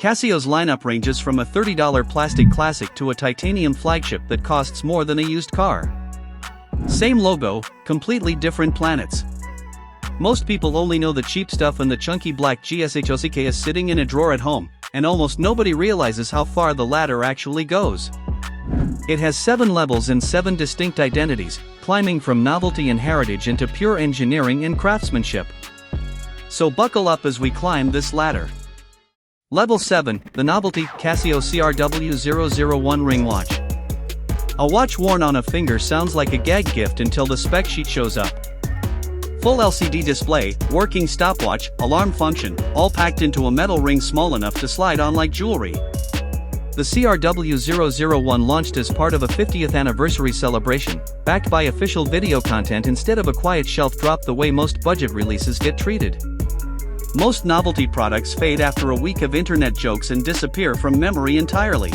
Casio's lineup ranges from a $30 plastic classic to a titanium flagship that costs more than a used car. Same logo, completely different planets. Most people only know the cheap stuff and the chunky black GSHOCK is sitting in a drawer at home, and almost nobody realizes how far the ladder actually goes. It has 7 levels and 7 distinct identities, climbing from novelty and heritage into pure engineering and craftsmanship. So buckle up as we climb this ladder. Level 7, the Novelty Casio CRW001 Ring Watch. A watch worn on a finger sounds like a gag gift until the spec sheet shows up. Full LCD display, working stopwatch, alarm function, all packed into a metal ring small enough to slide on like jewelry. The CRW001 launched as part of a 50th anniversary celebration, backed by official video content instead of a quiet shelf drop the way most budget releases get treated. Most novelty products fade after a week of internet jokes and disappear from memory entirely.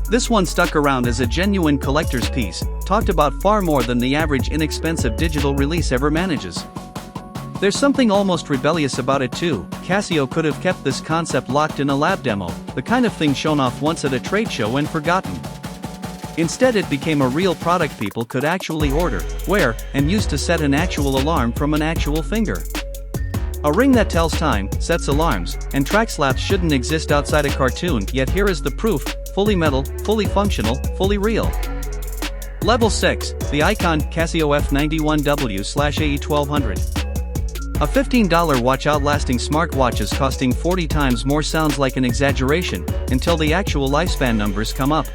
This one stuck around as a genuine collector's piece, talked about far more than the average inexpensive digital release ever manages. There's something almost rebellious about it too. Casio could have kept this concept locked in a lab demo, the kind of thing shown off once at a trade show and forgotten. Instead, it became a real product people could actually order, wear, and use to set an actual alarm from an actual finger. A ring that tells time, sets alarms, and tracks laps shouldn't exist outside a cartoon, yet here is the proof: fully metal, fully functional, fully real. Level 6, the Icon Casio F91W/AE1200. A $15 watch outlasting smartwatches costing 40 times more sounds like an exaggeration, until the actual lifespan numbers come up.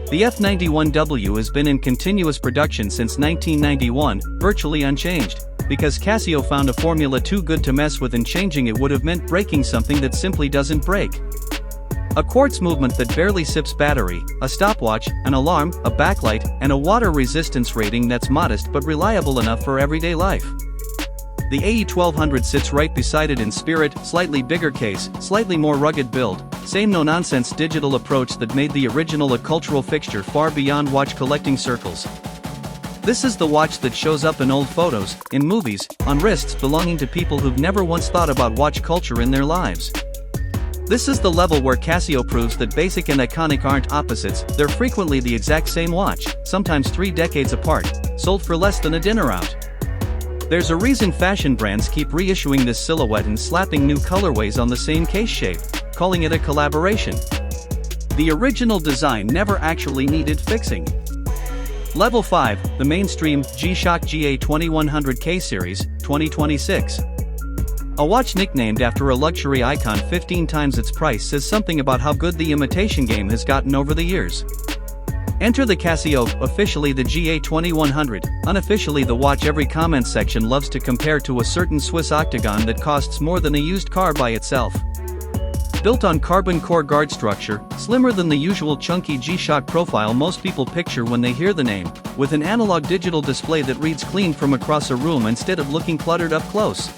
The F91W has been in continuous production since 1991, virtually unchanged, because Casio found a formula too good to mess with, and changing it would have meant breaking something that simply doesn't break. A quartz movement that barely sips battery, a stopwatch, an alarm, a backlight, and a water resistance rating that's modest but reliable enough for everyday life. The AE1200 sits right beside it in spirit, slightly bigger case, slightly more rugged build, same no-nonsense digital approach that made the original a cultural fixture far beyond watch collecting circles. This is the watch that shows up in old photos, in movies, on wrists belonging to people who've never once thought about watch culture in their lives. This is the level where Casio proves that basic and iconic aren't opposites, they're frequently the exact same watch, sometimes 3 decades apart, sold for less than a dinner out. There's a reason fashion brands keep reissuing this silhouette and slapping new colorways on the same case shape, calling it a collaboration. The original design never actually needed fixing. Level 5, the mainstream G-Shock GA2100K Series, 2026. A watch nicknamed after a luxury icon 15 times its price says something about how good the imitation game has gotten over the years. Enter the Casio, officially the GA2100, unofficially the watch every comment section loves to compare to a certain Swiss octagon that costs more than a used car by itself. Built on carbon core guard structure, slimmer than the usual chunky G-Shock profile most people picture when they hear the name, with an analog digital display that reads clean from across a room instead of looking cluttered up close.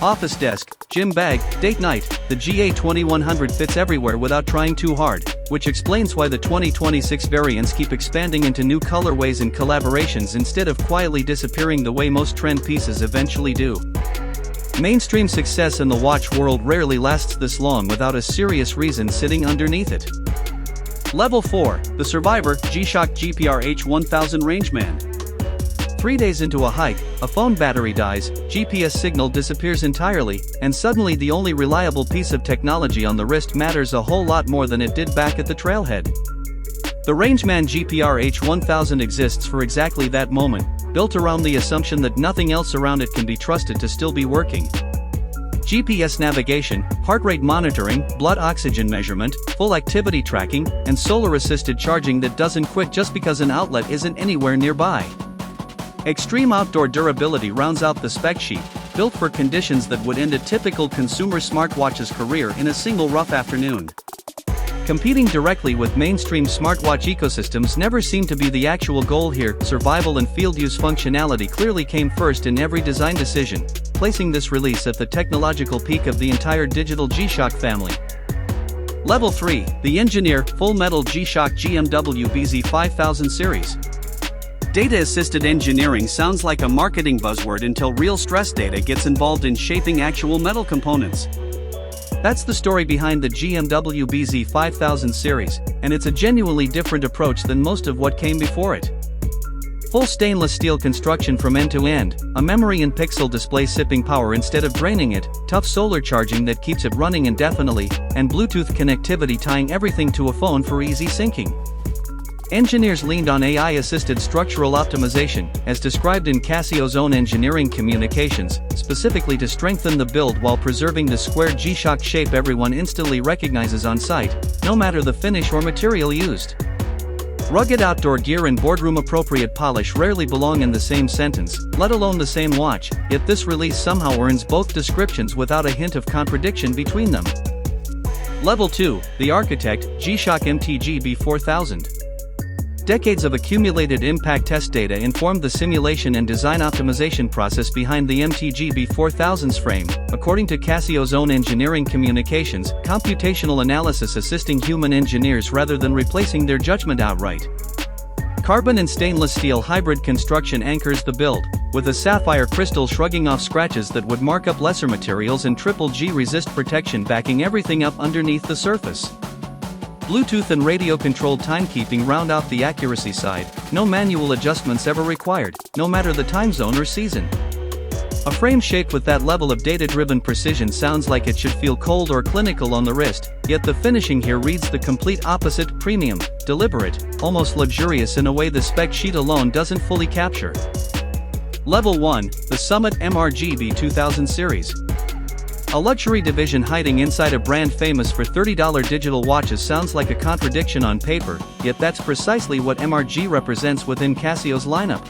Office desk, gym bag, date night, the GA2100 fits everywhere without trying too hard, which explains why the 2026 variants keep expanding into new colorways and collaborations instead of quietly disappearing the way most trend pieces eventually do. Mainstream success in the watch world rarely lasts this long without a serious reason sitting underneath it. Level 4, the Survivor G-Shock GPR-H1000 Rangeman. 3 days into a hike, a phone battery dies, GPS signal disappears entirely, and suddenly the only reliable piece of technology on the wrist matters a whole lot more than it did back at the trailhead. The Rangeman GPR-H1000 exists for exactly that moment, built around the assumption that nothing else around it can be trusted to still be working. GPS navigation, heart rate monitoring, blood oxygen measurement, full activity tracking, and solar-assisted charging that doesn't quit just because an outlet isn't anywhere nearby. Extreme outdoor durability rounds out the spec sheet, built for conditions that would end a typical consumer smartwatch's career in a single rough afternoon. Competing directly with mainstream smartwatch ecosystems never seemed to be the actual goal here. Survival and field use functionality clearly came first in every design decision, placing this release at the technological peak of the entire digital G-Shock family. Level 3, the Engineer Full Metal G-Shock GMW BZ5000 Series. Data-assisted engineering sounds like a marketing buzzword until real stress data gets involved in shaping actual metal components. That's the story behind the GMW BZ 5000 series, and it's a genuinely different approach than most of what came before it. Full stainless steel construction from end to end, a memory and pixel display sipping power instead of draining it, tough solar charging that keeps it running indefinitely, and Bluetooth connectivity tying everything to a phone for easy syncing. Engineers leaned on AI-assisted structural optimization, as described in Casio's own engineering communications, specifically to strengthen the build while preserving the square G-Shock shape everyone instantly recognizes on sight, no matter the finish or material used. Rugged outdoor gear and boardroom-appropriate polish rarely belong in the same sentence, let alone the same watch, yet this release somehow earns both descriptions without a hint of contradiction between them. Level 2, the Architect, G-Shock MTG B4000. Decades of accumulated impact test data informed the simulation and design optimization process behind the MTG B4000's frame, according to Casio's own engineering communications, computational analysis assisting human engineers rather than replacing their judgment outright. Carbon and stainless steel hybrid construction anchors the build, with a sapphire crystal shrugging off scratches that would mark up lesser materials and triple G resist protection backing everything up underneath the surface. Bluetooth and radio-controlled timekeeping round out the accuracy side, no manual adjustments ever required, no matter the time zone or season. A frame shaped with that level of data-driven precision sounds like it should feel cold or clinical on the wrist, yet the finishing here reads the complete opposite: premium, deliberate, almost luxurious in a way the spec sheet alone doesn't fully capture. Level 1, the Summit MRG B2000 series. A luxury division hiding inside a brand famous for $30 digital watches sounds like a contradiction on paper, yet that's precisely what MRG represents within Casio's lineup.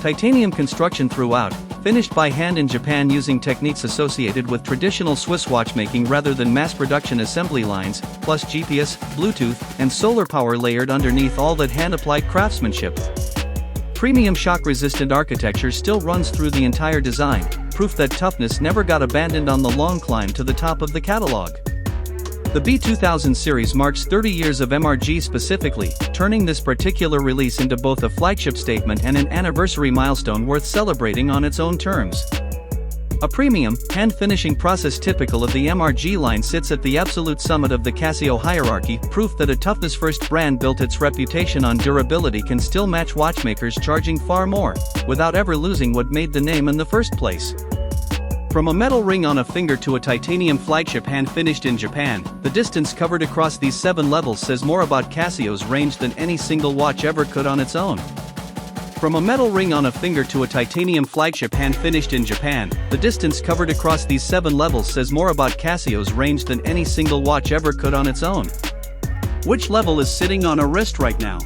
Titanium construction throughout, finished by hand in Japan using techniques associated with traditional Swiss watchmaking rather than mass production assembly lines, plus GPS, Bluetooth, and solar power layered underneath all that hand-applied craftsmanship. Premium shock-resistant architecture still runs through the entire design, proof that toughness never got abandoned on the long climb to the top of the catalog. The B2000 series marks 30 years of MRG specifically, turning this particular release into both a flagship statement and an anniversary milestone worth celebrating on its own terms. A premium, hand-finishing process typical of the MRG line sits at the absolute summit of the Casio hierarchy, proof that a toughness-first brand built its reputation on durability can still match watchmakers charging far more, without ever losing what made the name in the first place. From a metal ring on a finger to a titanium flagship hand-finished in Japan, the distance covered across these 7 levels says more about Casio's range than any single watch ever could on its own. From a metal ring on a finger to a titanium flagship hand-finished in Japan, the distance covered across these 7 levels says more about Casio's range than any single watch ever could on its own. Which level is sitting on a wrist right now?